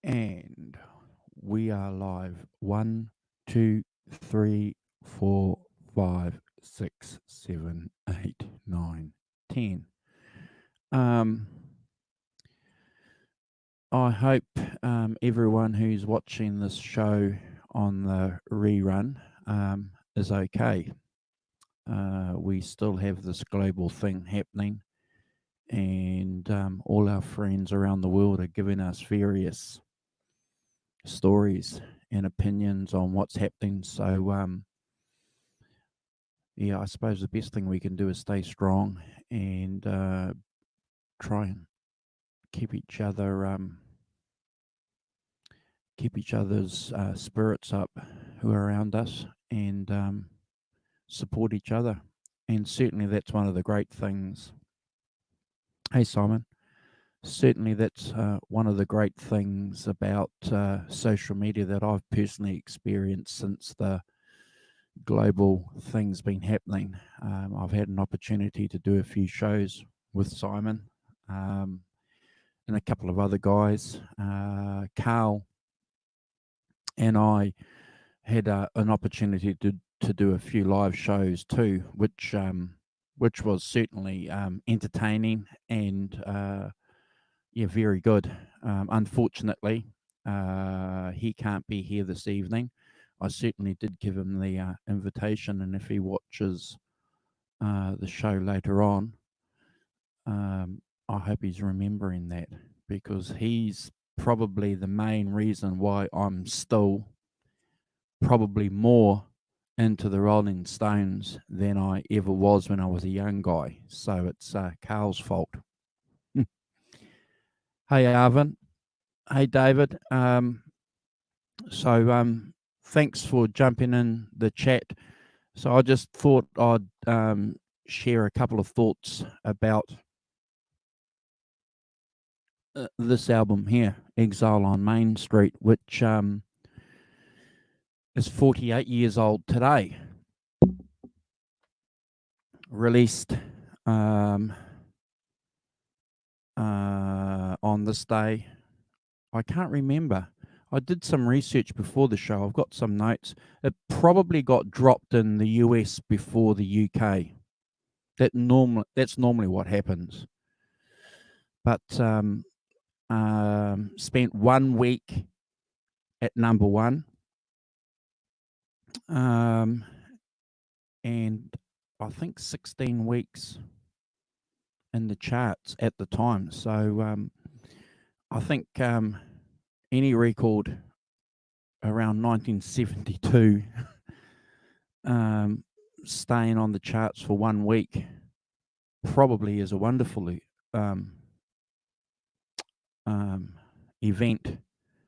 And we are live. 1, 2, 3, 4, 5, 6, 7, 8, 9, 10. Um, I hope everyone who's watching this show on the rerun is okay. We still have this global thing happening, and all our friends around the world are giving us various stories and opinions on what's happening. So, yeah, I suppose the best thing we can do is stay strong and try and keep each other's spirits up who are around us, and support each other. And certainly that's one of the great things. Hey, Simon. Certainly that's one of the great things about social media that I've personally experienced since the global thing's been happening. I've had an opportunity to do a few shows with Simon and a couple of other guys. Carl and I had an opportunity to do a few live shows too, which was certainly entertaining and yeah, very good. Unfortunately, he can't be here this evening. I certainly did give him the invitation, and if he watches the show later on, I hope he's remembering that, because he's probably the main reason why I'm still probably more into the Rolling Stones than I ever was when I was a young guy. So it's Carl's fault. Hey, Arvin. Hey, David. So thanks for jumping in the chat. So I just thought I'd share a couple of thoughts about this album here, Exile on Main Street, which is 48 years old today. Released on this day. I can't remember. I did some research before the show. I've got some notes. It probably got dropped in the US before the UK. That's normally what happens. But spent 1 week at number one, and I think 16 weeks in the charts at the time. So I think any record around 1972 staying on the charts for 1 week probably is a wonderful event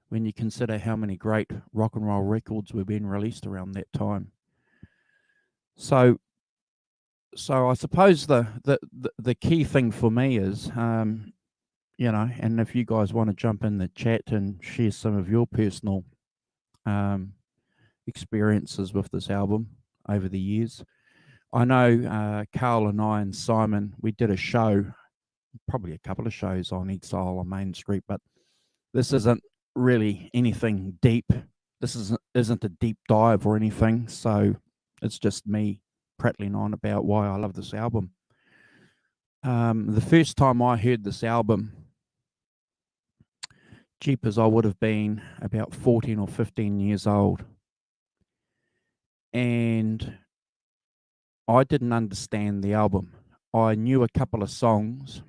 when you consider how many great rock and roll records were being released around that time. So I suppose the key thing for me is, and if you guys want to jump in the chat and share some of your personal experiences with this album over the years. I know Carl and I and Simon, we did a show, probably a couple of shows on Exile on Main Street, but this isn't really anything deep. This isn't a deep dive or anything, so it's just me prattling on about why I love this album. The first time I heard this album, jeepers, I would have been about 14 or 15 years old. And I didn't understand the album. I knew a couple of songs,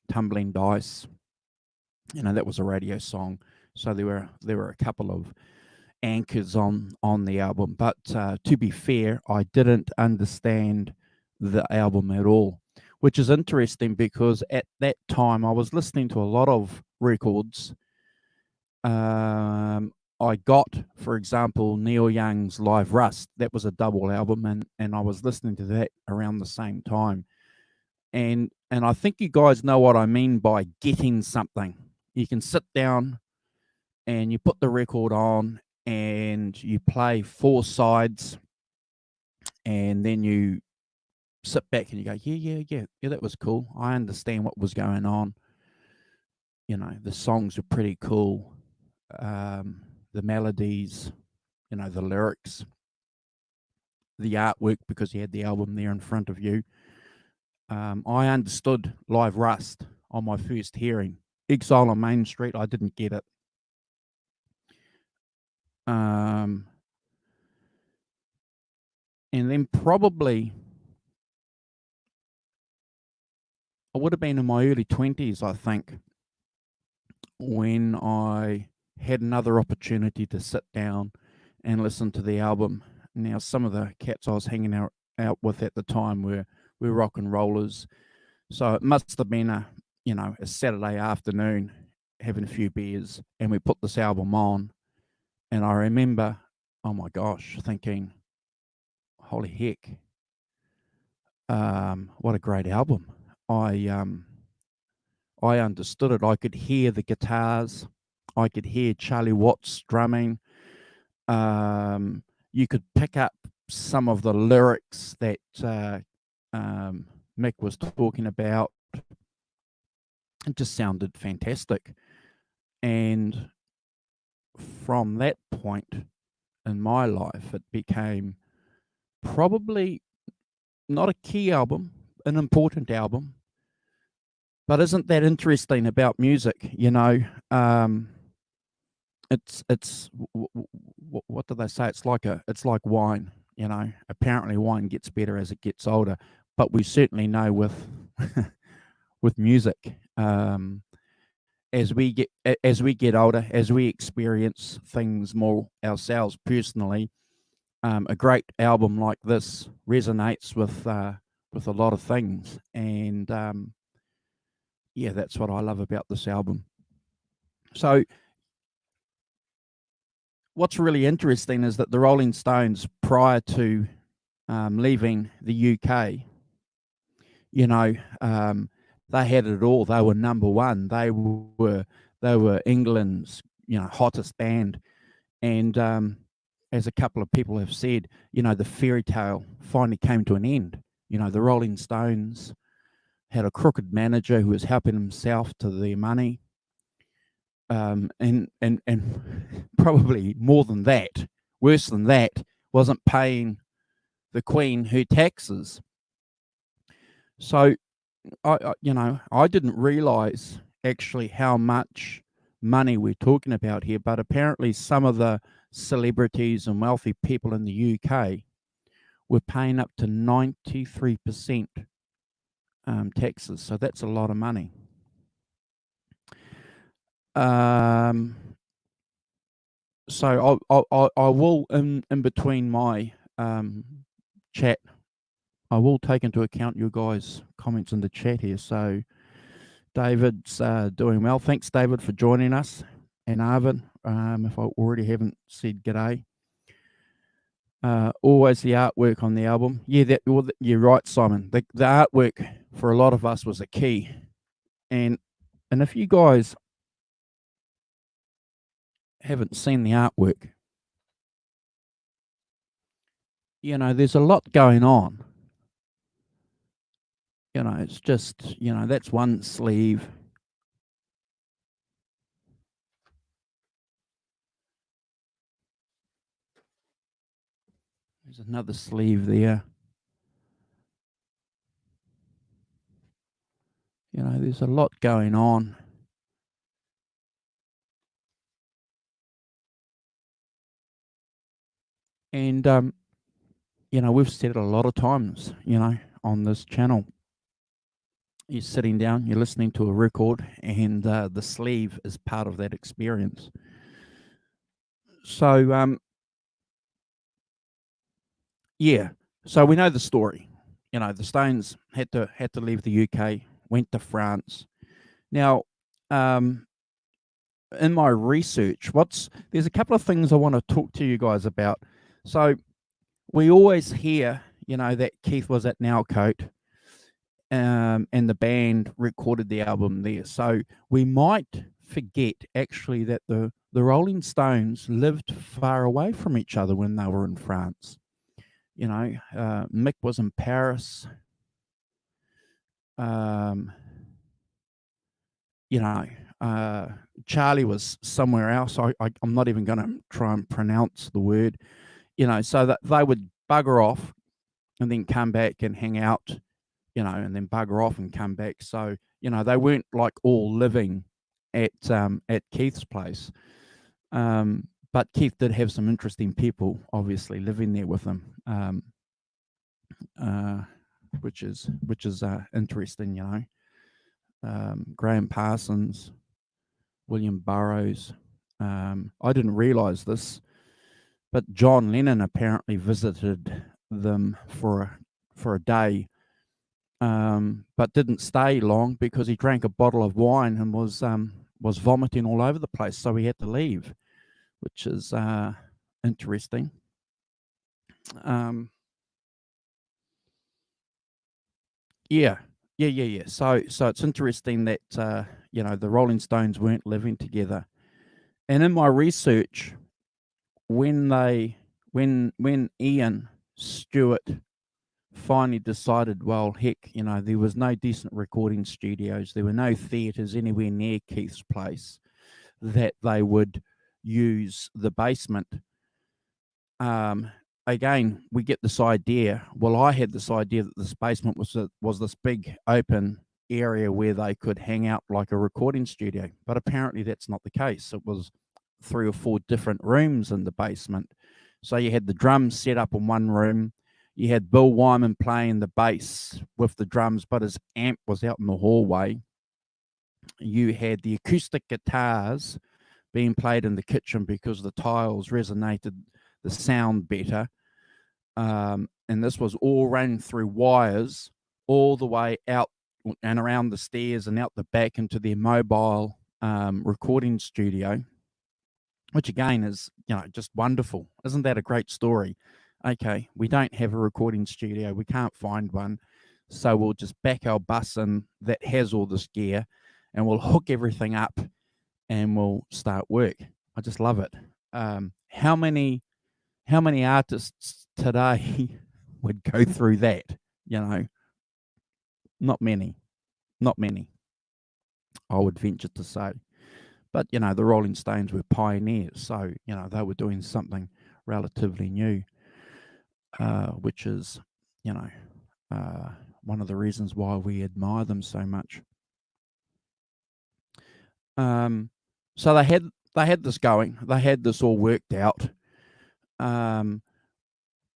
Tumbling Dice, that was a radio song. So there were a couple of anchors on the album. But to be fair, I didn't understand the album at all, which is interesting because at that time I was listening to a lot of records. I got, for example, Neil Young's Live Rust. That was a double album, and I was listening to that around the same time. And I think you guys know what I mean by getting something. You can sit down and you put the record on and you play 4 sides, and then you sit back and you go, yeah, that was cool. I understand what was going on. The songs are pretty cool. the melodies, the lyrics, the artwork, because you had the album there in front of you. I understood Live Rust on my first hearing. Exile on Main Street, I didn't get it. And then probably I would have been in my early 20s, I think, when I had another opportunity to sit down and listen to the album. Now, some of the cats I was hanging out with at the time were rock and rollers, so it must have been a Saturday afternoon, having a few beers, and we put this album on, and I remember, oh my gosh, thinking, holy heck, what a great album. I understood it. I could hear the guitars. I could hear Charlie Watts drumming. You could pick up some of the lyrics that Mick was talking about. It just sounded fantastic. And from that point in my life, it became probably not a key album, an important album. But isn't that interesting about music? It's what do they say? It's like wine. Apparently wine gets better as it gets older, but we certainly know with with music, as we get older, as we experience things more ourselves personally, a great album like this resonates with a lot of things, and yeah, that's what I love about this album. So what's really interesting is that the Rolling Stones, prior to leaving the UK, they had it all. They were number one. They were England's hottest band, and as a couple of people have said, the fairy tale finally came to an end. The Rolling Stones had a crooked manager who was helping himself to their money. And probably more than that, worse than that, wasn't paying the Queen her taxes. So I didn't realize actually how much money we're talking about here, but apparently some of the celebrities and wealthy people in the UK were paying up to 93% taxes. So that's a lot of money. So I will, in between my chat, I will take into account your guys' comments in the chat here. So David's doing well. Thanks, David, for joining us. And Arvin, if I already haven't said g'day. Always the artwork on the album. Yeah, you're right, Simon. The artwork for a lot of us was a key. And if you guys haven't seen the artwork, there's a lot going on. It's just, that's one sleeve. There's another sleeve there. There's a lot going on. And, we've said it a lot of times, on this channel. You're sitting down, you're listening to a record, and the sleeve is part of that experience. So, yeah. So we know the story. The Stones had to leave the UK, went to France. Now, in my research, there's a couple of things I want to talk to you guys about. So we always hear, that Keith was at Nowcote, and the band recorded the album there. So we might forget actually that the Rolling Stones lived far away from each other when they were in France. Mick was in Paris. Charlie was somewhere else. I'm not even going to try and pronounce the word, so that they would bugger off and then come back and hang out, and then bugger off and come back. So, they weren't like all living at Keith's place. But Keith did have some interesting people, obviously, living there with him, which is interesting. Graham Parsons, William Burroughs. I didn't realize this, but John Lennon apparently visited them for a day, but didn't stay long because he drank a bottle of wine and was vomiting all over the place, so he had to leave, which is interesting. Yeah. So it's interesting that the Rolling Stones weren't living together. And in my research, when Ian Stewart finally decided, well, heck, there was no decent recording studios, there were no theatres anywhere near Keith's place, that they would use the basement. Again, we get this idea. Well, I had this idea that this basement was this big open area where they could hang out like a recording studio, but apparently that's not the case. It was 3 or 4 different rooms in the basement. So you had the drums set up in one room. You had Bill Wyman playing the bass with the drums, but his amp was out in the hallway. You had the acoustic guitars being played in the kitchen because the tiles resonated the sound better. And this was all run through wires all the way out and around the stairs and out the back into their mobile recording studio, which again is, just wonderful. Isn't that a great story? Okay, we don't have a recording studio. We can't find one. So we'll just back our bus in that has all this gear and we'll hook everything up and we'll start work. I just love it. How many artists today would go through that? Not many, I would venture to say. But, the Rolling Stones were pioneers. So, they were doing something relatively new, which is, one of the reasons why we admire them so much. So they had this going. They had this all worked out.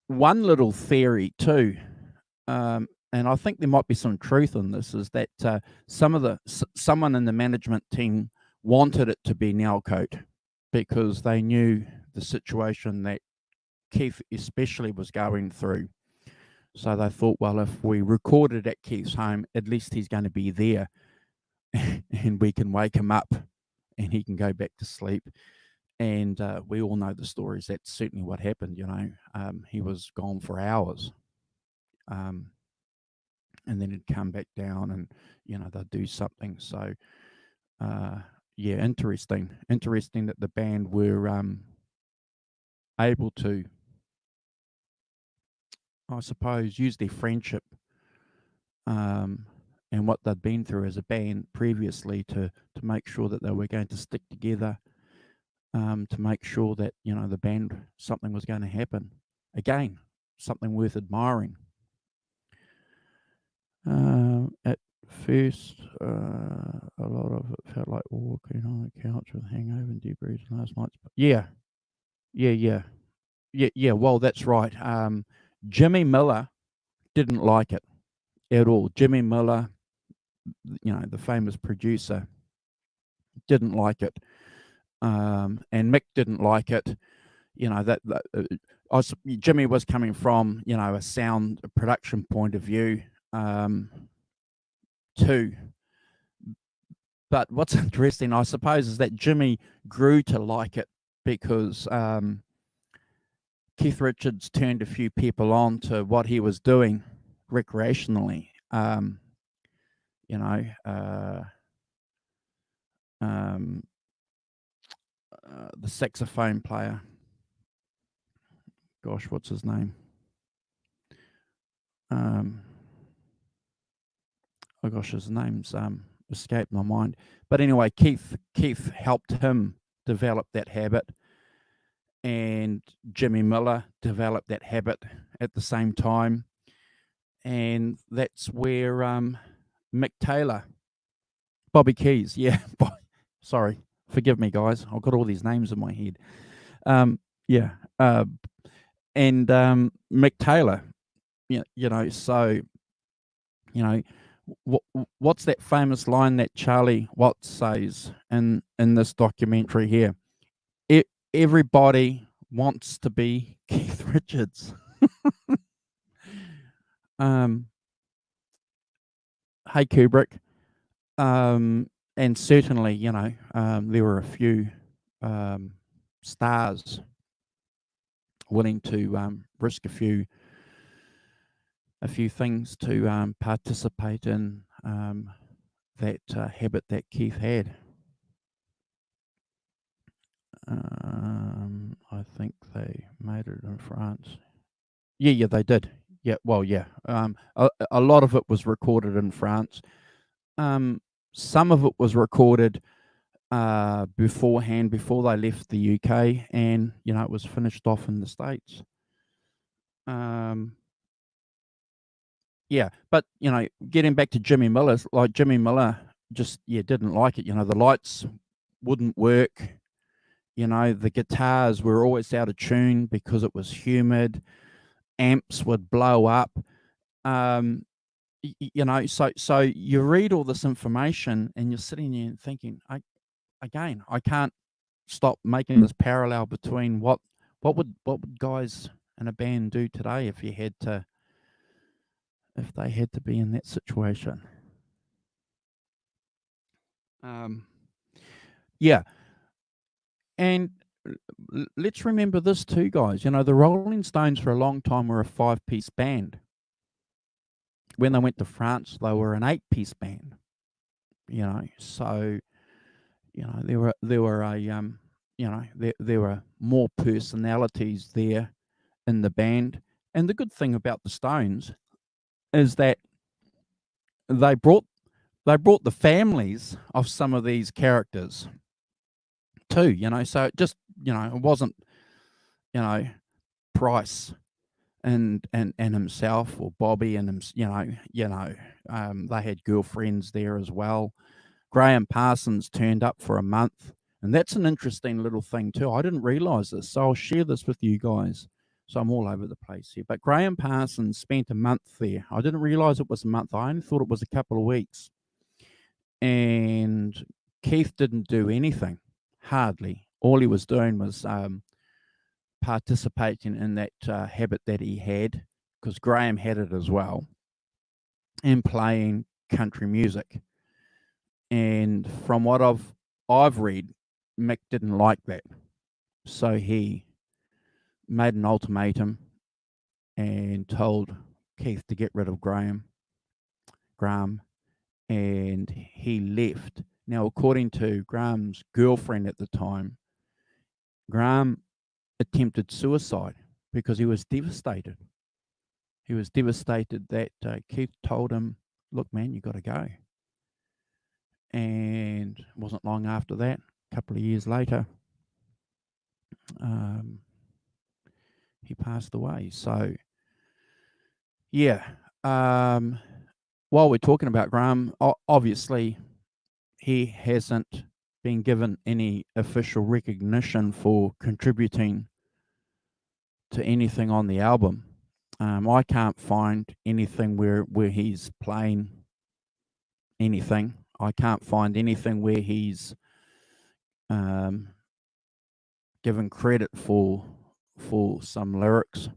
One little theory too, and I think there might be some truth in this, is that someone in the management team wanted it to be Nowcote because they knew the situation that Keith especially was going through. So they thought, well, if we recorded at Keith's home, at least he's going to be there and we can wake him up and he can go back to sleep. And we all know the stories. That's certainly what happened. He was gone for hours, and then he'd come back down, and they'd do something. So, yeah, interesting that the band were able to, I suppose, use their friendship and what they'd been through as a band previously to make sure that they were going to stick together. To make sure that the band, something was going to happen. Again, something worth admiring. At first, a lot of it felt like walking on the couch with hangover and debris last night. Yeah. Well, that's right. Jimmy Miller didn't like it at all. Jimmy Miller, the famous producer, didn't like it. And Mick didn't like it. Jimmy was coming from a sound production point of view too. But what's interesting, I suppose, is that Jimmy grew to like it because Keith Richards turned a few people on to what he was doing recreationally. The saxophone player. Gosh, what's his name? Oh gosh, his name's escaped my mind. But anyway, Keith helped him develop that habit, and Jimmy Miller developed that habit at the same time, and that's where Mick Taylor, Bobby Keys, yeah, sorry, forgive me, guys, I've got all these names in my head. Yeah, and Mick Taylor, so you know, what's that famous line that Charlie Watts says in this documentary here? Everybody wants to be Keith Richards. Hey Kubrick, and certainly there were a few stars willing to risk a few things to participate in that habit that Keith had. I think they made it in France. Yeah, they did. Yeah, well, yeah. A lot of it was recorded in France. Some of it was recorded beforehand, before they left the UK, and it was finished off in the States. Yeah, but getting back to Jimmy Miller, like Jimmy Miller just didn't like it. The lights wouldn't work. The guitars were always out of tune because it was humid. Amps would blow up. So you read all this information and you're sitting there and thinking, I can't stop making this parallel between what would guys in a band do today if they had to be in that situation. Yeah. And let's remember this too, guys. The Rolling Stones for a long time were a 5-piece band. When they went to France, they were an 8-piece band. So there were there were more personalities there in the band. And the good thing about the Stones is that they brought the families of some of these characters too. So it just it wasn't Price and himself, or Bobby and him. They had girlfriends there as well. Graham Parsons turned up for a month, and that's an interesting little thing too. I didn't realize this, so I'll share this with you guys. So I'm all over the place here, but Graham Parsons spent a month there. I didn't realize it was a month. I only thought it was a couple of weeks. And Keith didn't do anything, hardly. All he was doing was participating in that habit that he had, because Graham had it as well, and playing country music. And from what I've read, Mick didn't like that, so he made an ultimatum and told Keith to get rid of Graham, and he left. Now, according to Graham's girlfriend at the time, Graham attempted suicide because he was devastated. He was devastated that Keith told him, "Look, man, you got to go." And it wasn't long after that, a couple of years later, he passed away. So, yeah. While we're talking about Graham, obviously he hasn't been given any official recognition for contributing to anything on the album. I can't find anything where he's playing anything. I can't find anything where he's given credit for some lyrics.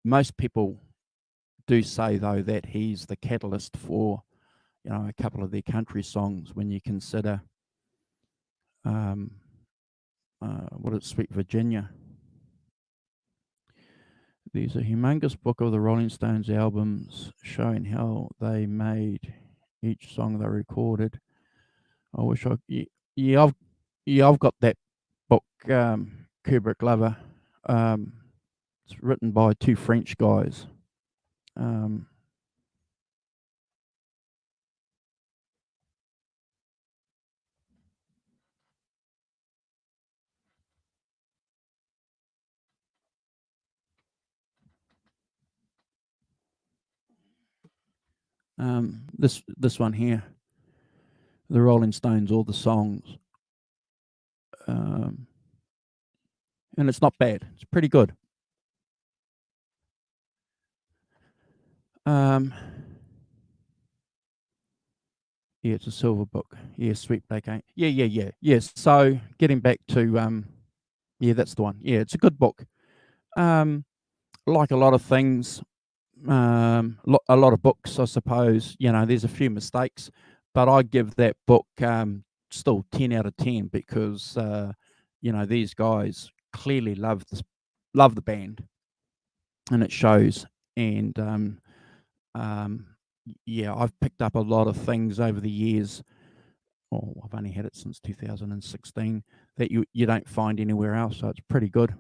Most people do say, though, that he's the catalyst for a couple of their country songs. When you consider what is Sweet Virginia. There's a humongous book of the Rolling Stones albums showing how they made each song they recorded. I wish I've got that book, Kubrick Lover. It's written by two French guys. This one here, the Rolling Stones, all the songs, and it's not bad. It's pretty good. Yeah, it's a silver book. Yeah, Sweet Black Ain't. Yeah. Yes. So getting back to yeah, that's the one. Yeah, it's a good book. Like a lot of things, a lot of books, I suppose. There's a few mistakes, but I give that book still 10 out of 10 because these guys clearly love the band, and it shows. And um, yeah, I've picked up a lot of things over the years. Oh, I've only had it since 2016 that you don't find anywhere else, so it's pretty good.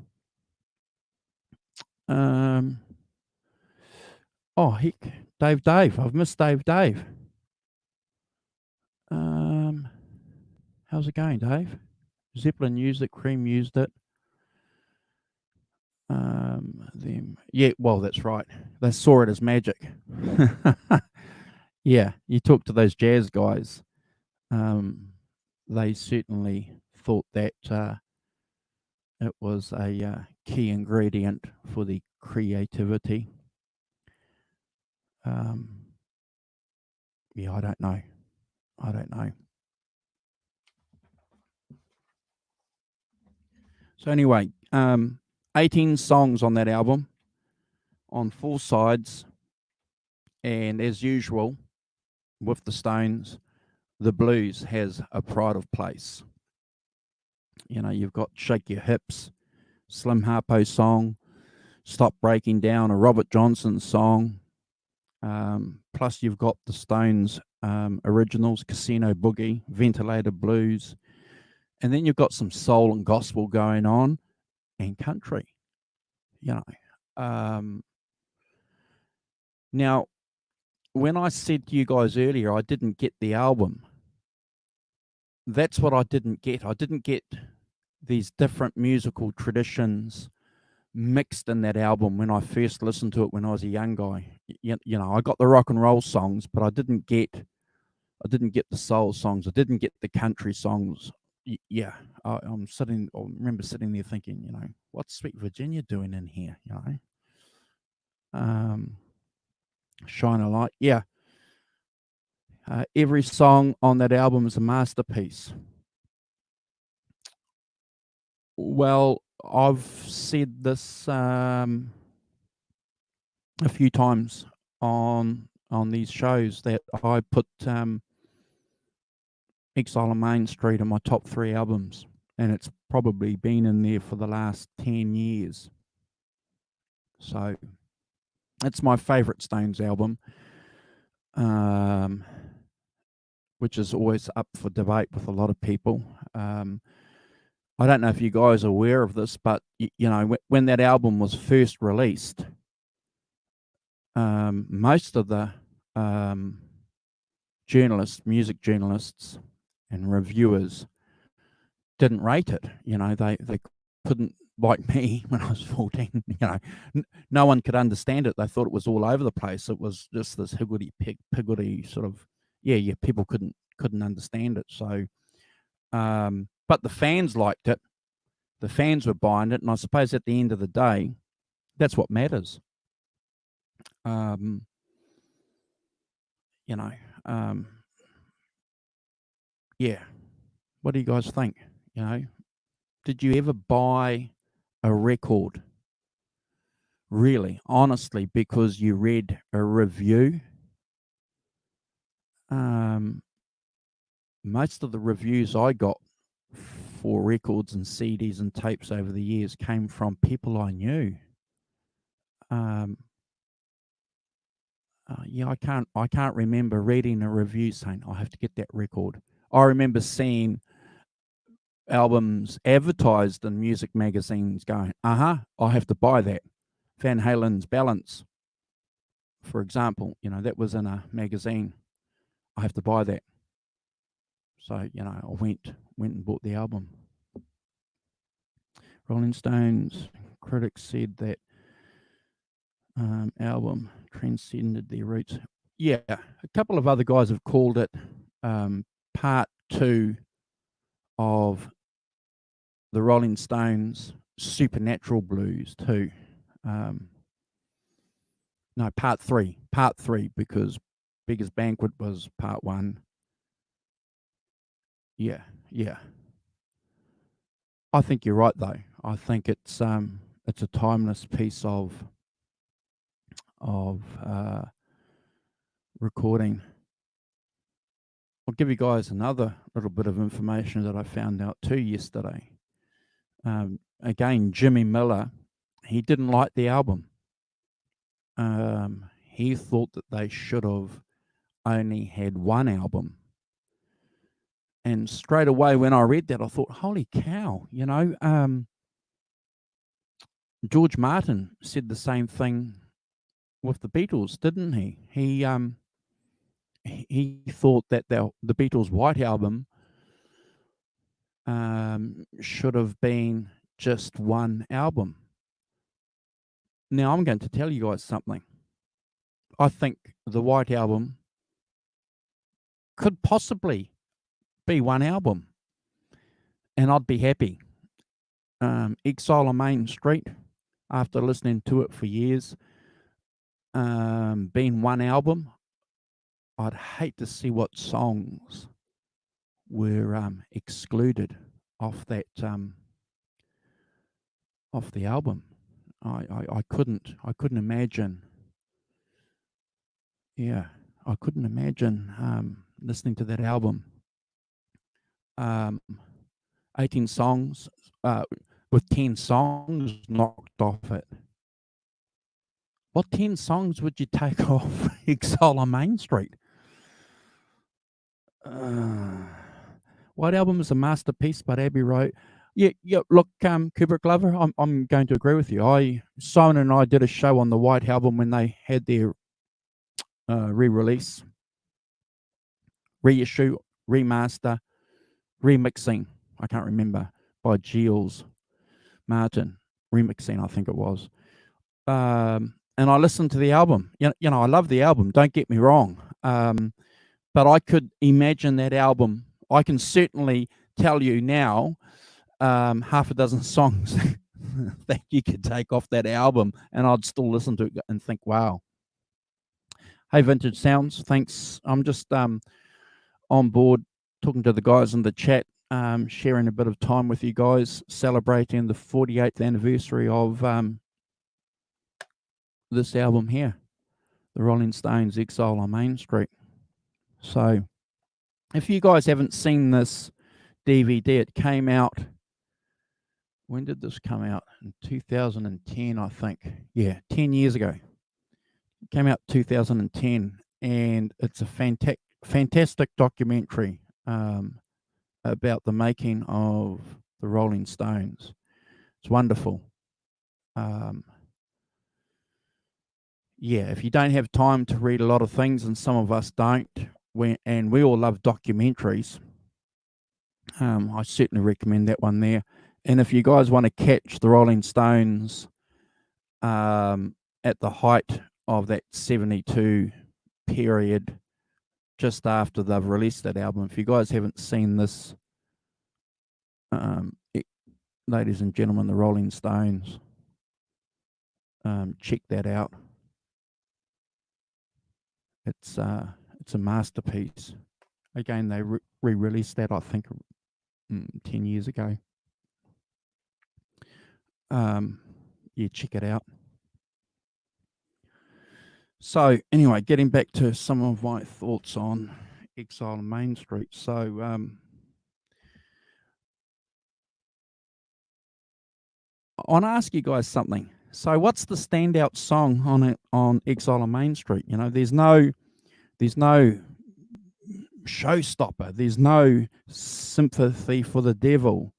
Um, oh heck, Dave, I've missed Dave. Um, how's it going, Dave? Zeppelin used it, Cream used it. Yeah, well, that's right. They saw it as magic. Yeah, you talk to those jazz guys. They certainly thought that it was a key ingredient for the creativity. Yeah, I don't know. I don't know. So anyway, 18 songs on that album, on 4 sides, and as usual, with the Stones, the blues has a pride of place. You've got Shake Your Hips, Slim Harpo song, Stop Breaking Down, a Robert Johnson song. Plus, you've got the Stones originals, Casino Boogie, Ventilator Blues, and then you've got some soul and gospel going on, and country. Now, when I said to you guys earlier, I didn't get the album. That's what I didn't get. I didn't get these different musical traditions mixed in that album when I first listened to it when I was a young guy. I got the rock and roll songs, but I didn't get the soul songs. I didn't get the country songs. Yeah, I remember sitting there thinking, what's Sweet Virginia doing in here? Shine a Light. Yeah. Every song on that album is a masterpiece. Well, I've said this a few times on these shows that I put Exile on Main Street in my top 3 albums, and it's probably been in there for the last 10 years. So it's my favourite Stones album, which is always up for debate with a lot of people. I don't know if you guys are aware of this, but when that album was first released, most of the music journalists, and reviewers didn't rate it. They couldn't, like me when I was 14. No one could understand it. They thought it was all over the place. It was just this higgledy sort of, yeah. People couldn't understand it. So, but the fans liked it. The fans were buying it, and I suppose at the end of the day, that's what matters. Yeah. What do you guys think? Did you ever buy a record, really, honestly, because you read a review? Most of the reviews I got for records and CDs and tapes over the years came from people I knew. Yeah, I can't remember reading a review saying I have to get that record. I remember seeing albums advertised in music magazines going, I have to buy that. Van Halen's Balance, for example, that was in a magazine. I have to buy that. So, I went and bought the album. Rolling Stones critics said that album transcended their roots. yeah, a couple of other guys have called it part 2 of the Rolling Stones' Supernatural Blues too. No, part 3, because Beggar's Banquet was part 1. Yeah. I think you're right though. I think it's a timeless piece of recording. I'll give you guys another little bit of information that I found out too yesterday. Again, Jimmy Miller, he didn't like the album. He thought that they should have only had one album. And straight away when I read that, I thought, holy cow, George Martin said the same thing with the Beatles, didn't he? He thought that the Beatles' White Album should have been just one album. Now, I'm going to tell you guys something. I think the White Album could possibly be one album, and I'd be happy. Exile on Main Street, after listening to it for years, being one album, I'd hate to see what songs were excluded off that off the album. I couldn't imagine. Yeah, I couldn't imagine listening to that album. 18 songs with 10 songs knocked off it. What 10 songs would you take off Exile on Main Street? White Album is a masterpiece, but Abbey Road. Yeah. Look, Kubrick Glover, I'm going to agree with you. Simon and I did a show on the White Album when they had their re-release, reissue, remaster, remixing. I can't remember, by Giles Martin. Remixing, I think it was. And I listened to the album. I love the album. Don't get me wrong. But I could imagine that album. I can certainly tell you now, half a dozen songs that you could take off that album, and I'd still listen to it and think, wow. Hey, Vintage Sounds, thanks. I'm just on board talking to the guys in the chat, sharing a bit of time with you guys, celebrating the 48th anniversary of this album here, the Rolling Stones' Exile on Main Street. So if you guys haven't seen this DVD, it came out, when did this come out? In 2010, I think. Yeah, 10 years ago. It came out 2010, and it's a fantastic documentary about the making of the Rolling Stones. It's wonderful. Yeah, if you don't have time to read a lot of things, and some of us don't, and we all love documentaries, I certainly recommend that one there. And if you guys want to catch the Rolling Stones at the height of that 72 period, just after they've released that album, if you guys haven't seen this, ladies and gentlemen, the Rolling Stones, check that out. It's a masterpiece. Again, they re-released that, I think, 10 years ago. Yeah, check it out. So anyway, getting back to some of my thoughts on Exile on Main Street. So I want to ask you guys something. So what's the standout song on Exile on Main Street? There's no showstopper. There's no Sympathy for the Devil.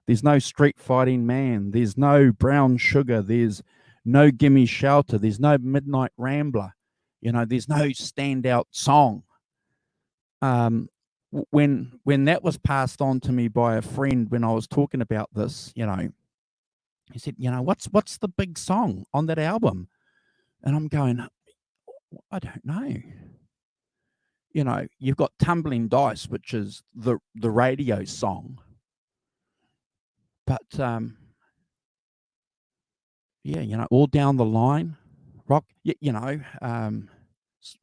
There's no Street Fighting Man. There's no Brown Sugar. There's no Gimme Shelter. There's no Midnight Rambler. There's no standout song. When that was passed on to me by a friend when I was talking about this, he said, what's the big song on that album? And I'm going, I don't know. you've got Tumbling Dice, which is the radio song, but yeah, all down the line, rock,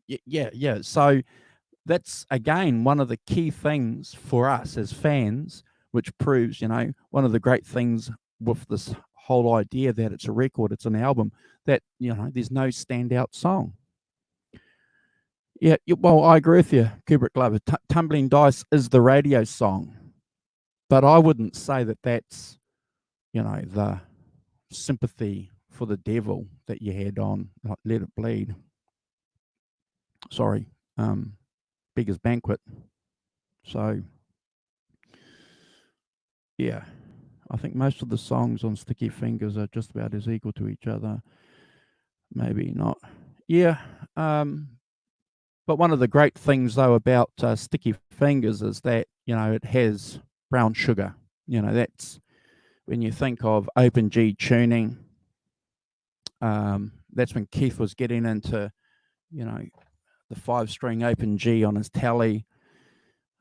yeah. So that's again one of the key things for us as fans, which proves, one of the great things with this whole idea that it's a record, it's an album, that there's no standout song. Yeah, well, I agree with you, Kubrick Glover. Tumbling Dice is the radio song, but I wouldn't say that that's the Sympathy for the Devil that you had on like Let It Bleed. Sorry, Beggar's Banquet. So yeah, I think most of the songs on Sticky Fingers are just about as equal to each other. Maybe not. Yeah. But one of the great things, though, about Sticky Fingers is that, it has brown sugar. That's when you think of open G tuning, that's when Keith was getting into, the 5-string open G on his tally.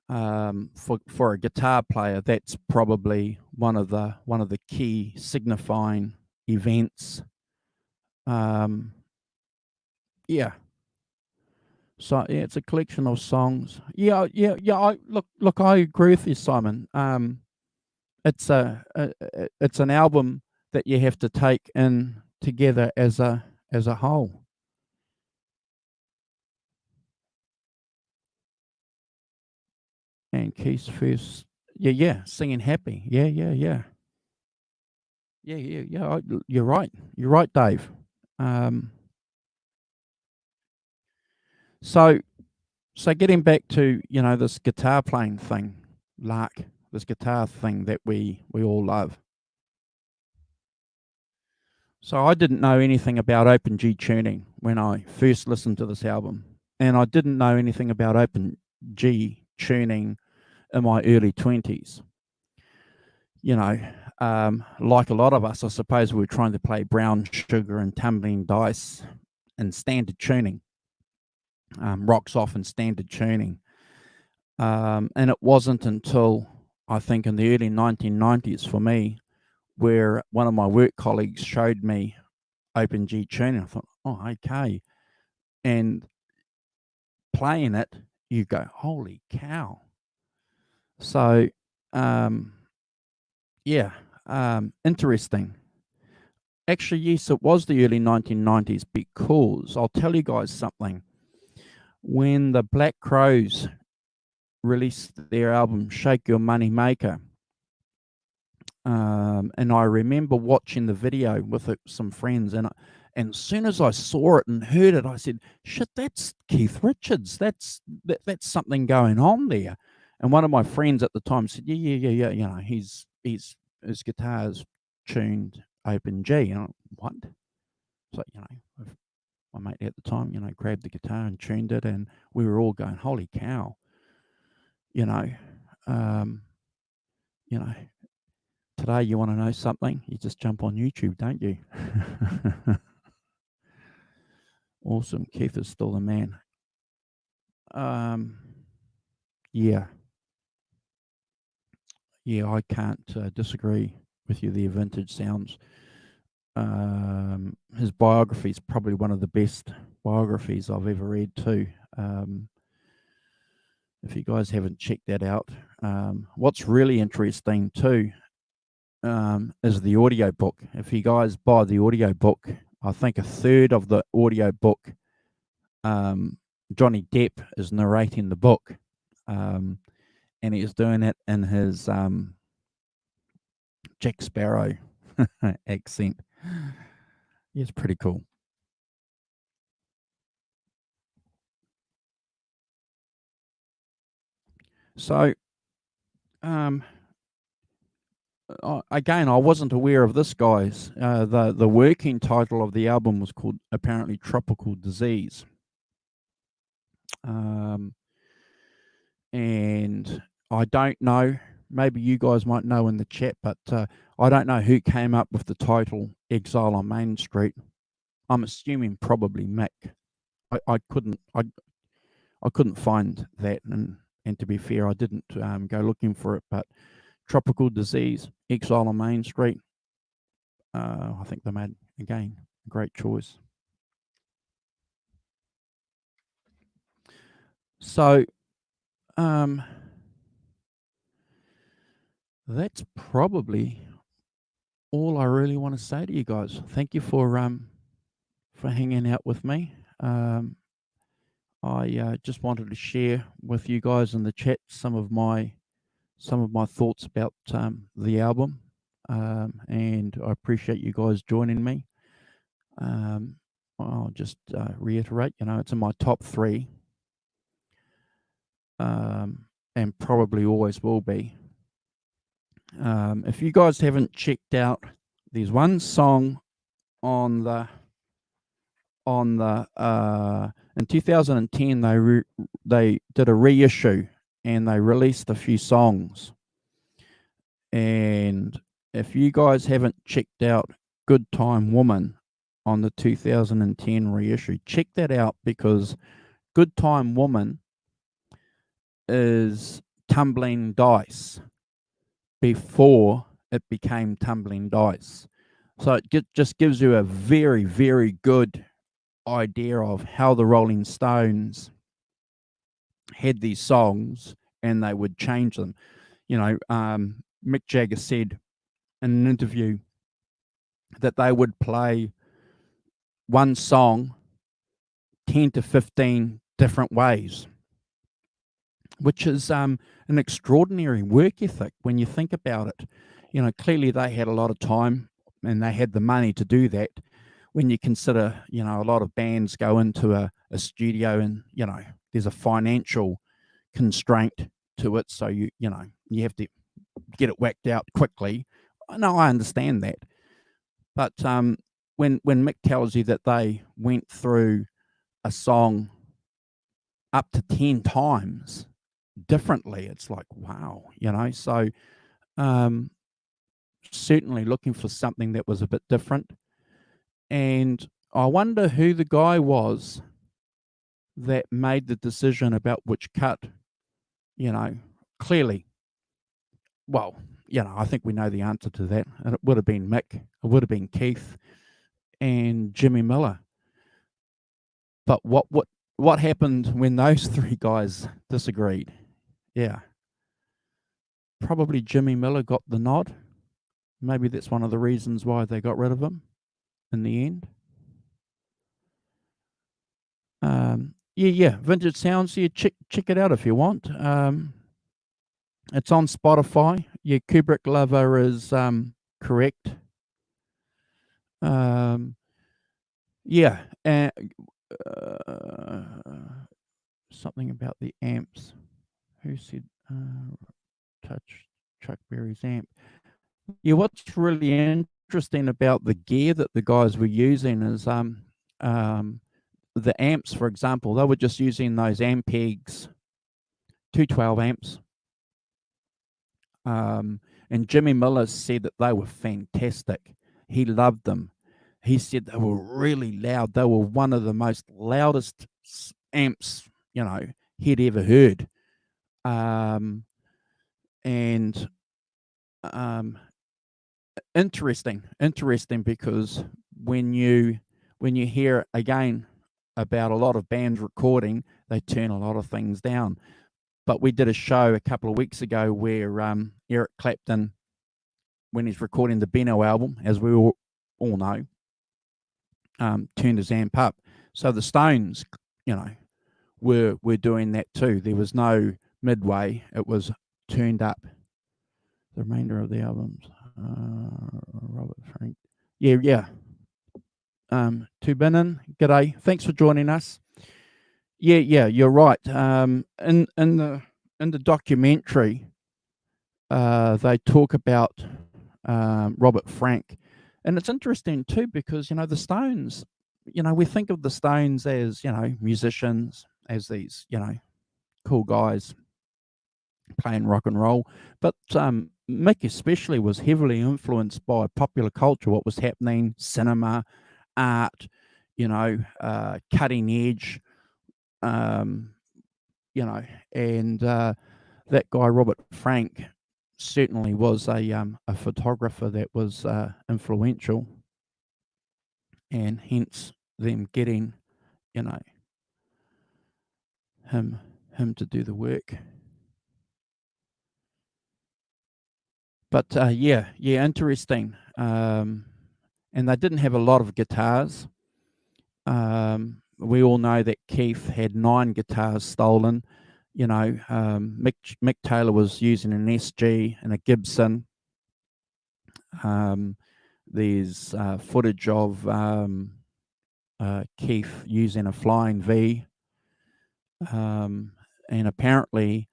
For a guitar player, that's probably one of the key signifying events. Yeah. So yeah, it's a collection of songs. Yeah. Look. I agree with you, Simon. It's it's an album that you have to take in together as a whole. And Keith's first, yeah, singing Happy. Yeah. Yeah. You're right. You're right, Dave. Um, so getting back to this guitar playing thing, Lark, this guitar thing that we all love. So I didn't know anything about open G tuning when I first listened to this album, and I didn't know anything about open G tuning in my early 20s. Like a lot of us, I suppose we were trying to play Brown Sugar and Tumbling Dice in standard tuning, rocks off in standard tuning. And it wasn't until, I think, in the early 1990s for me, where one of my work colleagues showed me open G tuning. I thought, oh, okay. And playing it, you go, holy cow. So, yeah, interesting. Actually, yes, it was the early 1990s, because I'll tell you guys something. When the Black Crowes released their album Shake Your Money Maker, and I remember watching the video with some friends, and as soon as I saw it and heard it, I said, "Shit, that's Keith Richards. That's something going on there." And one of my friends at the time said, "Yeah. His guitar's tuned open G." And what? So my mate at the time, grabbed the guitar and tuned it, and we were all going, "Holy cow!" You know, um, you know. Today, you want to know something? You just jump on YouTube, don't you? Awesome. Keith is still the man. Yeah. Yeah, I can't disagree with you. The vintage sounds. His biography is probably one of the best biographies I've ever read too. If you guys haven't checked that out, what's really interesting too is the audio book. If you guys buy the audio book, I think a third of the audio book, Johnny Depp is narrating the book, and he's doing it in his Jack Sparrow accent. It's pretty cool. So, again, I wasn't aware of this, guys. The working title of the album was called, apparently, Tropical Disease. And I don't know, maybe you guys might know in the chat, but I don't know who came up with the title Exile on Main Street. I'm assuming probably Mick. I I couldn't find that, and to be fair, I didn't go looking for it. But Tropical Disease, Exile on Main Street. I think they made, again, a great choice. So that's probably all I really want to say to you guys. Thank you for hanging out with me. I just wanted to share with you guys in the chat some of my thoughts about the album, and I appreciate you guys joining me. I'll just reiterate, it's in my top 3, and probably always will be. If you guys haven't checked out, there's one song on the in 2010 they did a reissue, and they released a few songs. And if you guys haven't checked out Good Time Woman on the 2010 reissue, check that out, because Good Time Woman is Tumbling Dice before it became Tumbling Dice. So it just gives you a very, very good idea of how the Rolling Stones had these songs, and they would change them. Mick Jagger said in an interview that they would play one song 10 to 15 different ways, which is an extraordinary work ethic when you think about it. Clearly they had a lot of time and they had the money to do that. When you consider, a lot of bands go into a studio and, there's a financial constraint to it. So you have to get it whacked out quickly. No, I understand that. But when Mick tells you that they went through a song up to 10 times differently, it's like, wow, so certainly looking for something that was a bit different. And I wonder who the guy was that made the decision about which cut. Clearly, well, I think we know the answer to that. And it would have been Mick, it would have been Keith, and Jimmy Miller. But what happened when those 3 guys disagreed? Yeah. Probably Jimmy Miller got the nod. Maybe that's one of the reasons why they got rid of him in the end. Vintage Sounds. Yeah, check it out if you want. It's on Spotify. Yeah, Kubrick Lover is correct. Yeah, and something about the amps. Who said touch Chuck Berry's amp? Yeah, what's really interesting about the gear that the guys were using is the amps, for example, they were just using those Ampegs 212 amps. And Jimmy Miller said that they were fantastic. He loved them. He said they were really loud. They were one of the most loudest amps, he'd ever heard. And interesting because when you hear again about a lot of bands recording, they turn a lot of things down. But we did a show a couple of weeks ago where Eric Clapton, when he's recording the Beno album, as we all know, turned his amp up. So the Stones, were doing that too. There was no midway; it was turned up. The remainder of the albums, Robert Frank, yeah. Tubinen, g'day. Thanks for joining us. Yeah, you're right. In the documentary, they talk about Robert Frank, and it's interesting too because the Stones. We think of the Stones as musicians, as these cool guys playing rock and roll, but Mick especially was heavily influenced by popular culture, what was happening, cinema, art, cutting edge. and that guy Robert Frank certainly was a photographer that was influential, and hence them getting you know him to do the work. But interesting. And they didn't have a lot of guitars. We all know that Keith had 9 guitars stolen. Mick Taylor was using an SG and a Gibson. There's footage of Keith using a Flying V. And apparently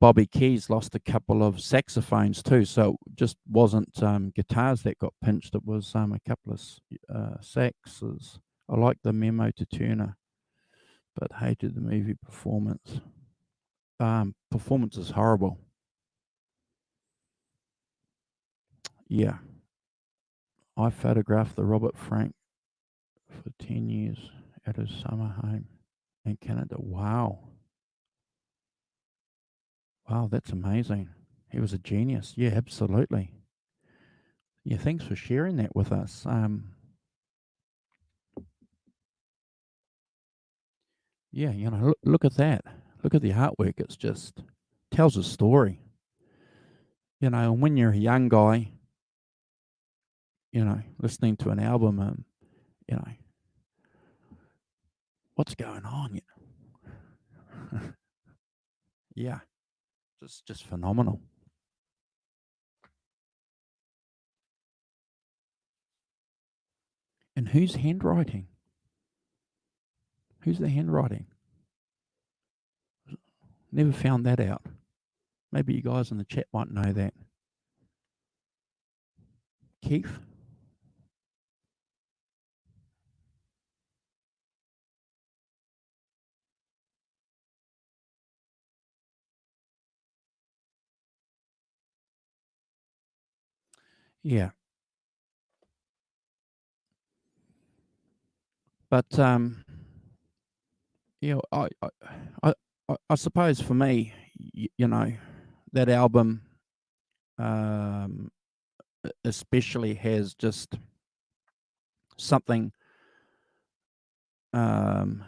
Bobby Keys lost a couple of saxophones too, so it just wasn't guitars that got pinched. It was a couple of saxes. I like the memo to Turner, but hated the movie performance. Performance is horrible. Yeah. I photographed the Robert Frank for 10 years at his summer home in Canada. Wow. Wow, that's amazing. He was a genius. Yeah, absolutely. Yeah, thanks for sharing that with us. Yeah, look at that. Look at the artwork. It's just tells a story. And when you're a young guy, listening to an album, you know, what's going on? Yeah, just phenomenal. And whose handwriting? Who's the handwriting? Never found that out. Maybe you guys in the chat might know that. Keith? Yeah. But I, I suppose for me, that album especially has just something that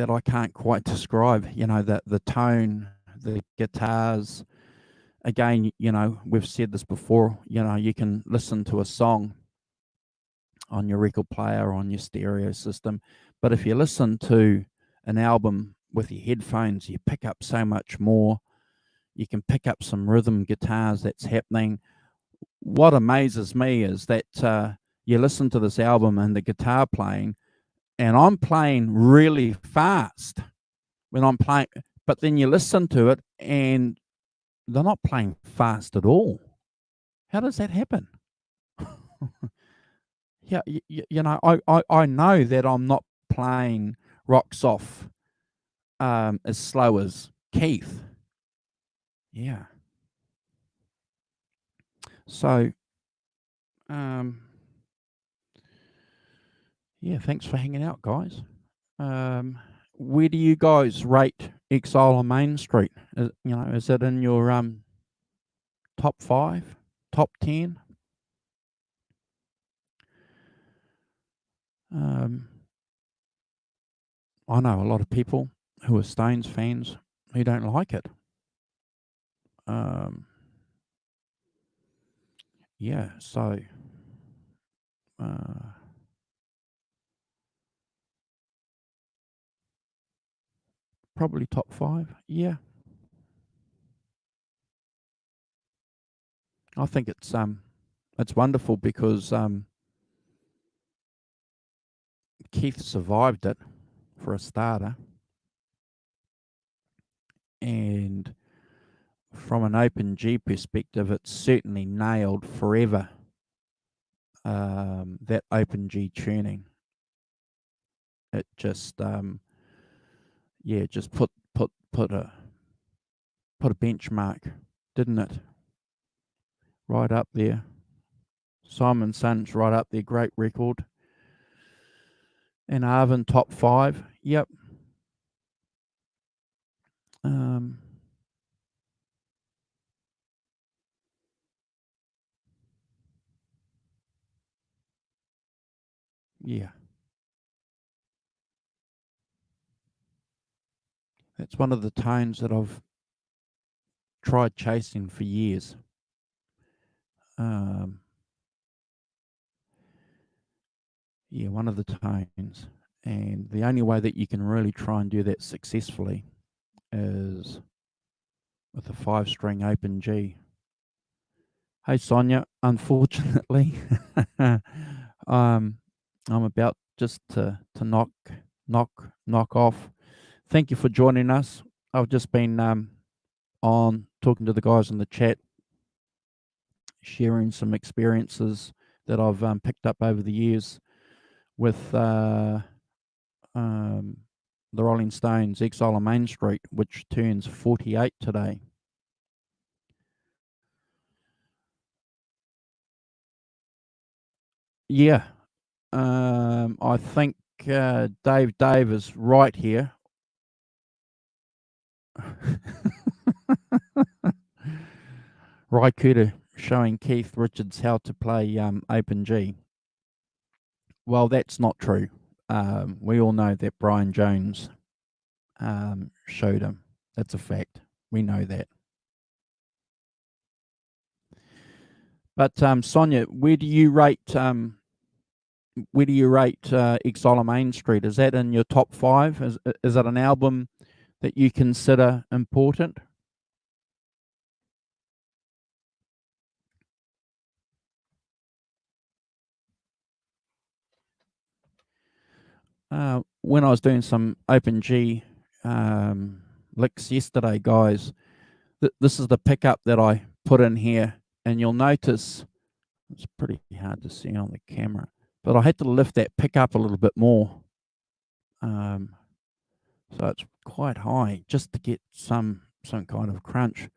I can't quite describe. The tone, the guitars. Again, we've said this before. You can listen to a song on your record player or on your stereo system, but if you listen to an album with your headphones, you pick up so much more. You can pick up some rhythm guitars that's happening. What amazes me is that you listen to this album and the guitar playing, and I'm playing really fast when I'm playing, but then you listen to it and they're not playing fast at all. How does that happen? Yeah, I know that I'm not playing rocks off as slow as Keith. Yeah. So, yeah, thanks for hanging out, guys. Where do you guys rate Exile on Main Street? Is it in your top 5, top 10? I know a lot of people who are Stones fans who don't like it. Yeah, so probably top 5. Yeah, I think it's wonderful because Keith survived it for a starter, and from an open G perspective, it's certainly nailed forever that open G tuning. It just just put a benchmark, didn't it? Right up there. Simon Son's right up there, great record. And Arvin top 5. Yep. Um, yeah, that's one of the tones that I've tried chasing for years. Um, yeah, one of the tones. And the only way that you can really try and do that successfully is with a 5 string open G. Hey, Sonia, unfortunately, um, I'm about just to knock off. Thank you for joining us. I've just been on talking to the guys in the chat, sharing some experiences that I've picked up over the years with um, the Rolling Stones' Exile on Main Street, which turns 48 today. Yeah, I think Dave is right here. Raikuta showing Keith Richards how to play Open G. Well, that's not true. We all know that Brian Jones showed him. That's a fact. We know that. But Sonia, where do you rate Exile on Main Street? Is that in your top five? Is it an album that you consider important? When I was doing some Open G licks yesterday, guys, this is the pickup that I put in here, and you'll notice it's pretty hard to see on the camera, but I had to lift that pickup a little bit more. So it's quite high just to get some kind of crunch.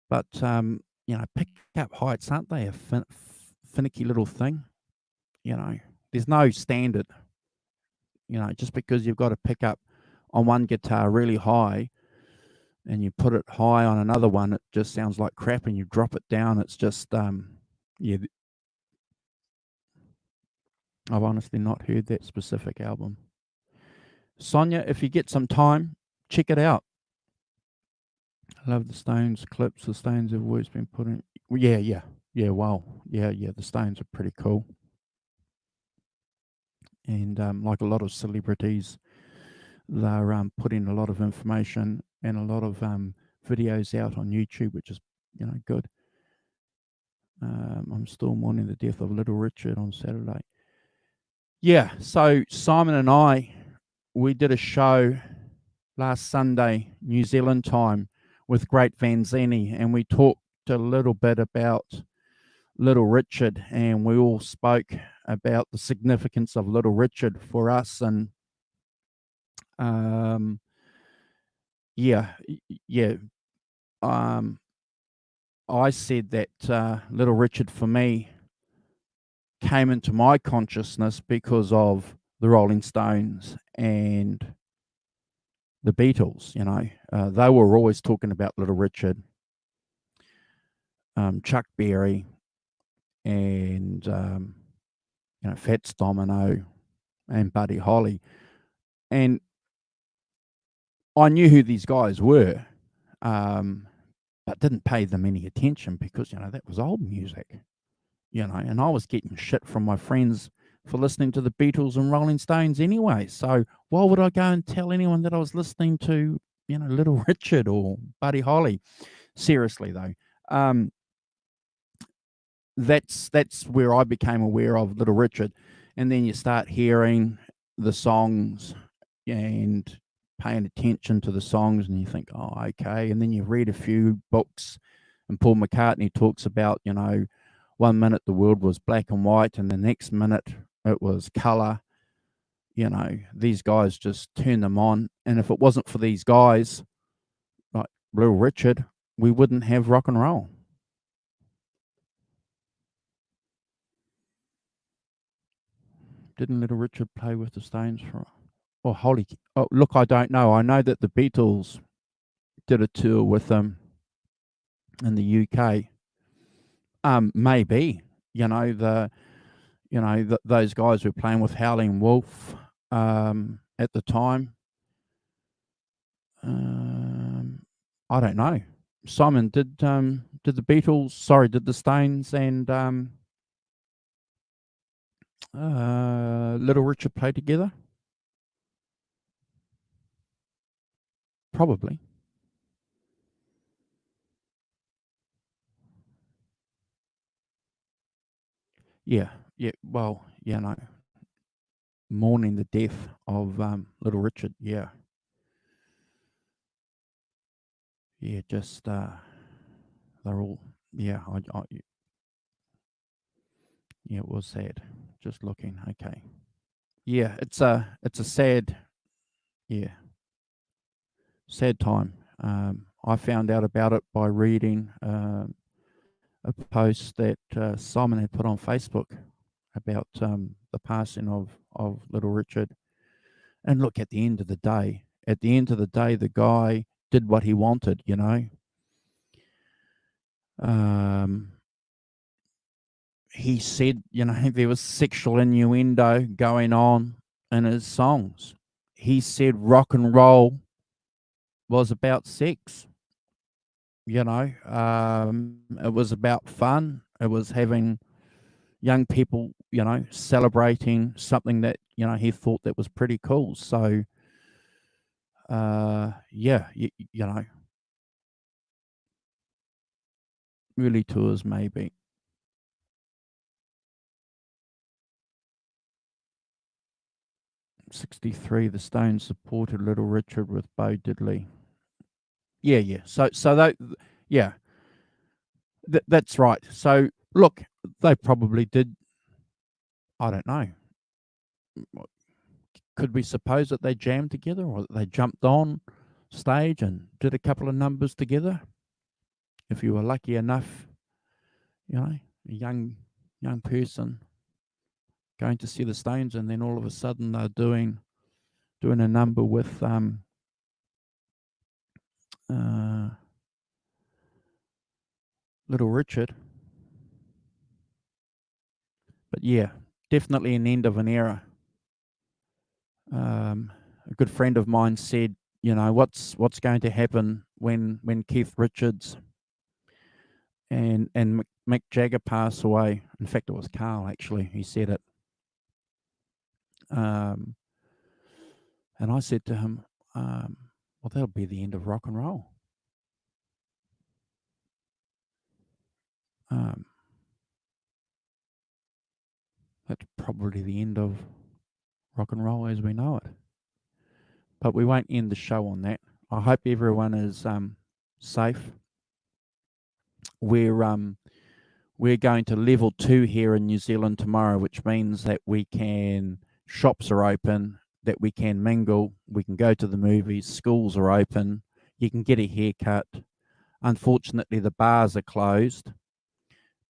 But pickup heights, aren't they a finicky little thing? There's no standard. Just because you've got a pickup on one guitar really high and you put it high on another one, it just sounds like crap. And you drop it down, it's just yeah. I've honestly not heard that specific album. Sonia, if you get some time, check it out. I love the Stones clips. The Stones have always been put in. Well, yeah. Wow, yeah. The Stones are pretty cool, and like a lot of celebrities, they're putting a lot of information and a lot of videos out on YouTube, which is good. I'm still mourning the death of Little Richard on Saturday. Yeah, so Simon and I, we did a show last Sunday, New Zealand time, with Great Van Zanny, and we talked a little bit about Little Richard, and we all spoke about the significance of Little Richard for us. And um, yeah, yeah. Um, I said that Little Richard for me came into my consciousness because of the Rolling Stones and the Beatles. They were always talking about Little Richard, Chuck Berry, and Fats Domino and Buddy Holly, and I knew who these guys were, but didn't pay them any attention because that was old music. And I was getting shit from my friends for listening to the Beatles and Rolling Stones anyway. So why would I go and tell anyone that I was listening to, Little Richard or Buddy Holly? Seriously though, that's where I became aware of Little Richard, and then you start hearing the songs and paying attention to the songs, and you think, oh, okay, and then you read a few books, and Paul McCartney talks about 1 minute the world was black and white, and the next minute it was color. These guys just turned them on, and if it wasn't for these guys like Little Richard, we wouldn't have rock and roll. Didn't Little Richard play with the Stones for? Oh, holy! Oh, look, I don't know. I know that the Beatles did a tour with them in the UK. Maybe those guys were playing with Howling Wolf at the time. I don't know. Simon, did the Beatles? Sorry, did the Stones and Little Richard play together? Probably. Yeah, yeah. Well, no, mourning the death of Little Richard. Yeah, yeah. Just they're all. Yeah, yeah. It was sad. Just looking. Okay. Yeah, it's a sad. Yeah, sad time. I found out about it by reading a post that Simon had put on Facebook about the passing of Little Richard. And look, at the end of the day, the guy did what he wanted. Um, he said, there was sexual innuendo going on in his songs. He said rock and roll was about sex. It was about fun. It was having young people, celebrating something that he thought that was pretty cool. So, yeah, early tours maybe. 63, the Stones supported Little Richard with Bo Diddley. Yeah, yeah. So that, yeah, that's right. So look, they probably did. I don't know. Could we suppose that they jammed together, or that they jumped on stage and did a couple of numbers together? If you were lucky enough, a young person going to see the Stones, and then all of a sudden they're doing a number with uh, Little Richard. But yeah, definitely an end of an era. A good friend of mine said, what's going to happen when Keith Richards and Mick Jagger pass away. In fact, it was Carl actually. He said it. Um, and I said to him, well, that'll be the end of rock and roll. That's probably the end of rock and roll as we know it. But we won't end the show on that. I hope everyone is safe. We're going to level 2 here in New Zealand tomorrow, which means that shops are open, that we can mingle, we can go to the movies, schools are open, you can get a haircut. Unfortunately, the bars are closed,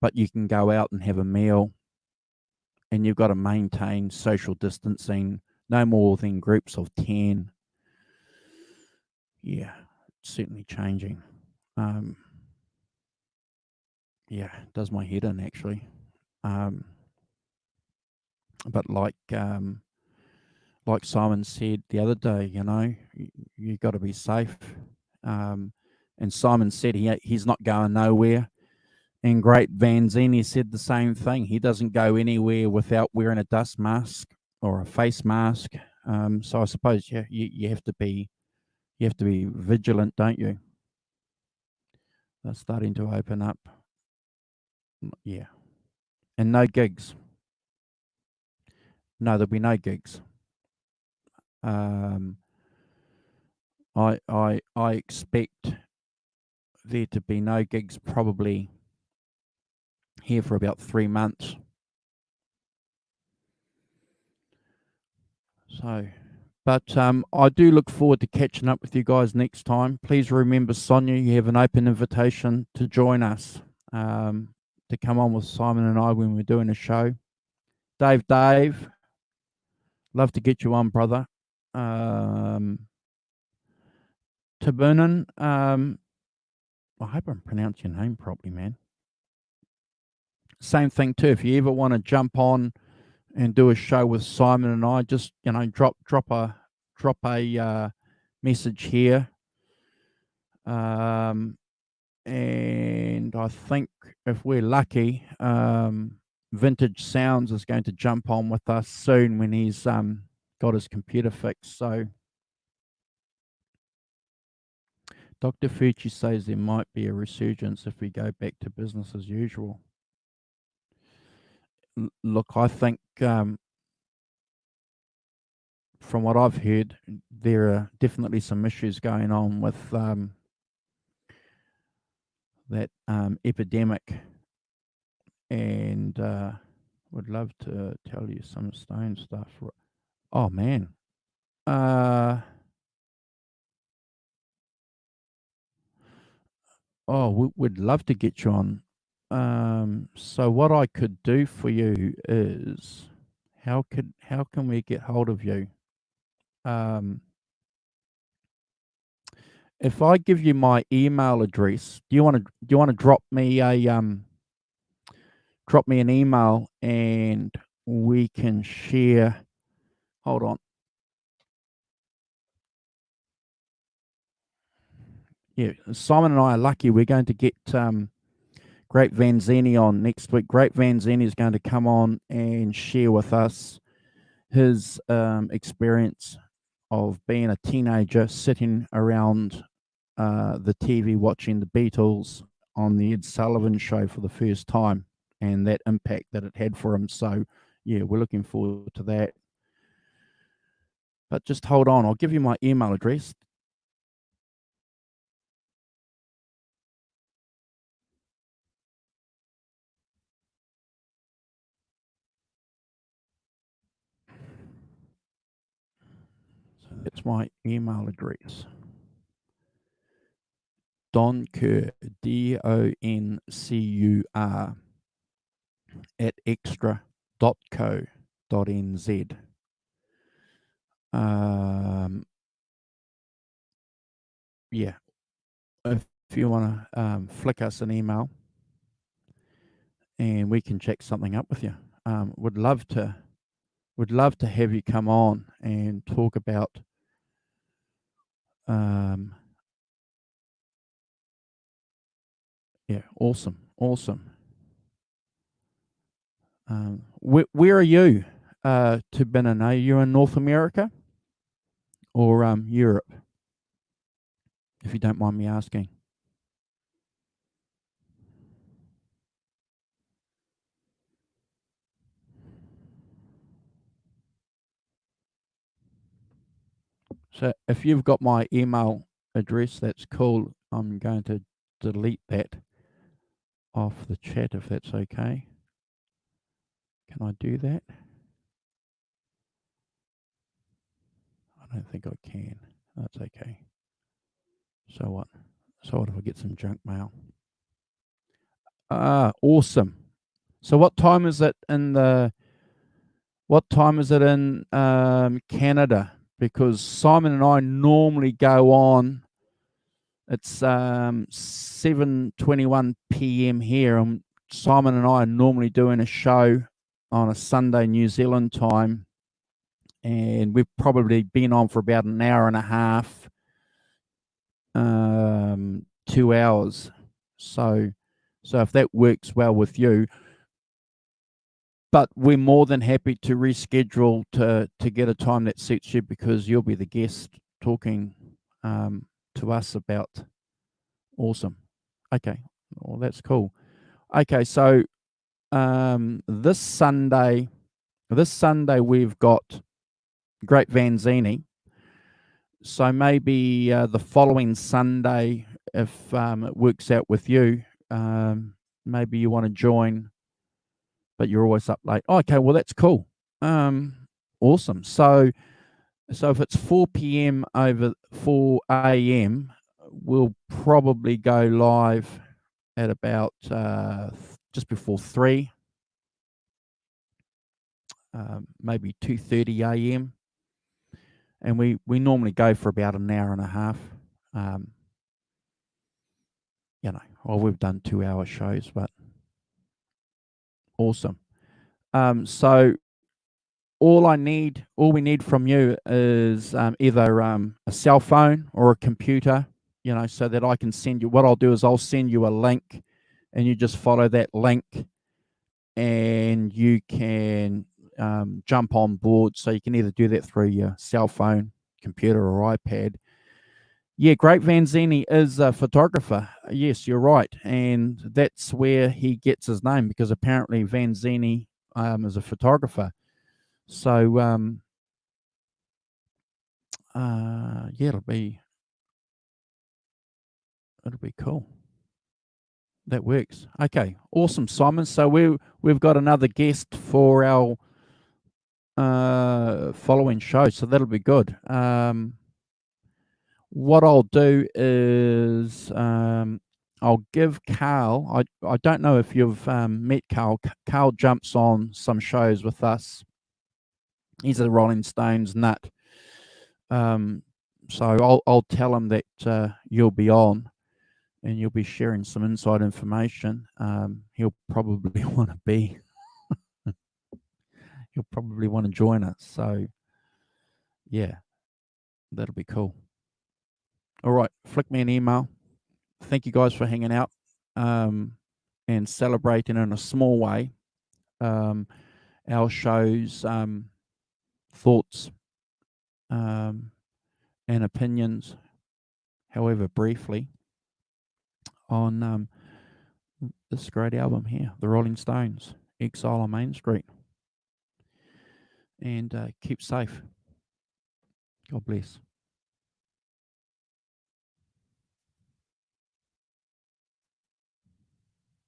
but you can go out and have a meal, and you've got to maintain social distancing, no more than groups of 10. Yeah, it's certainly changing. Yeah, it does my head in actually. But like Simon said the other day, you got to be safe. And Simon said he's not going nowhere. And Great Vanzini said the same thing. He doesn't go anywhere without wearing a dust mask or a face mask. So I suppose you have to be vigilant, don't you? They're starting to open up. Yeah, and no gigs. No, there'll be no gigs. I expect there to be no gigs probably here for about 3 months. So, but I do look forward to catching up with you guys next time. Please remember, Sonia, you have an open invitation to join us, to come on with Simon and I when we're doing a show. Dave, love to get you on, brother. Tabunan, I hope I'm pronouncing your name properly, man. Same thing too. If you ever want to jump on and do a show with Simon and I, just drop a message here. And I think if we're lucky, Vintage Sounds is going to jump on with us soon when he's got his computer fixed. So Dr. Fucci says there might be a resurgence if we go back to business as usual. Look, I think from what I've heard, there are definitely some issues going on with that epidemic, and would love to tell you some stone stuff. Oh man, we'd love to get you on. So what I could do for you is, how can we get hold of you? If I give you my email address, do you want to drop me an email and we can share? Hold on. Yeah, Simon and I are lucky. We're going to get Great Vanzini on next week. Great Vanzini is going to come on and share with us his experience of being a teenager sitting around the TV watching the Beatles on the Ed Sullivan Show for the first time, and that impact that it had for him. So, yeah, we're looking forward to that. But just hold on. I'll give you my email address. So that's my email address. Don Kerr, DONCUR, at extra.co.nz. Yeah, if you want to flick us an email and we can check something up with you. Would love to have you come on and talk about yeah, awesome. Where are you, Tabunan? Are you in North America or Europe, if you don't mind me asking? So if you've got my email address, that's cool. I'm going to delete that off the chat if that's okay. Can I do that? I don't think I can. That's okay. So what? So what if I get some junk mail? Awesome. So what time is it in Canada? Because Simon and I normally go on. It's 7:21 p.m. here, and Simon and I are normally doing a show on a Sunday New Zealand time, and we've probably been on for about an hour and a half, 2 hours. So if that works well with you, but we're more than happy to reschedule to get a time that suits you, because you'll be the guest talking to us about. Awesome. Okay. Well, that's cool. Okay, so this Sunday we've got Great Vanzini. So maybe the following Sunday, if it works out with you, maybe you want to join, but you're always up late. Oh, okay, well that's cool. Awesome. So if it's 4 p.m. over 4 a.m., we'll probably go live at about just before 3, maybe 2:30 a.m. And we normally go for about an hour and a half. Well, we've done 2-hour shows, but awesome. So all we need from you is either a cell phone or a computer, so that I can send you. What I'll do is I'll send you a link, and you just follow that link, and you can jump on board. So you can either do that through your cell phone, computer, or iPad. Yeah, Great Vanzini is a photographer. Yes, you're right, and that's where he gets his name, because apparently Vanzini is a photographer. So yeah, it'll be cool. That works. Okay, awesome, Simon. So we've got another guest for our following show, so that'll be good. What I'll do is I'll give Carl. I don't know if you've met Carl. Carl jumps on some shows with us. He's a Rolling Stones nut. So I'll tell him that you'll be on, and you'll be sharing some inside information. He'll probably want to be. He'll probably want to join us. So yeah, that'll be cool. All right, flick me an email. Thank you guys for hanging out and celebrating in a small way our show's thoughts and opinions, however briefly, on this great album here, The Rolling Stones, Exile on Main Street. And keep safe. God bless.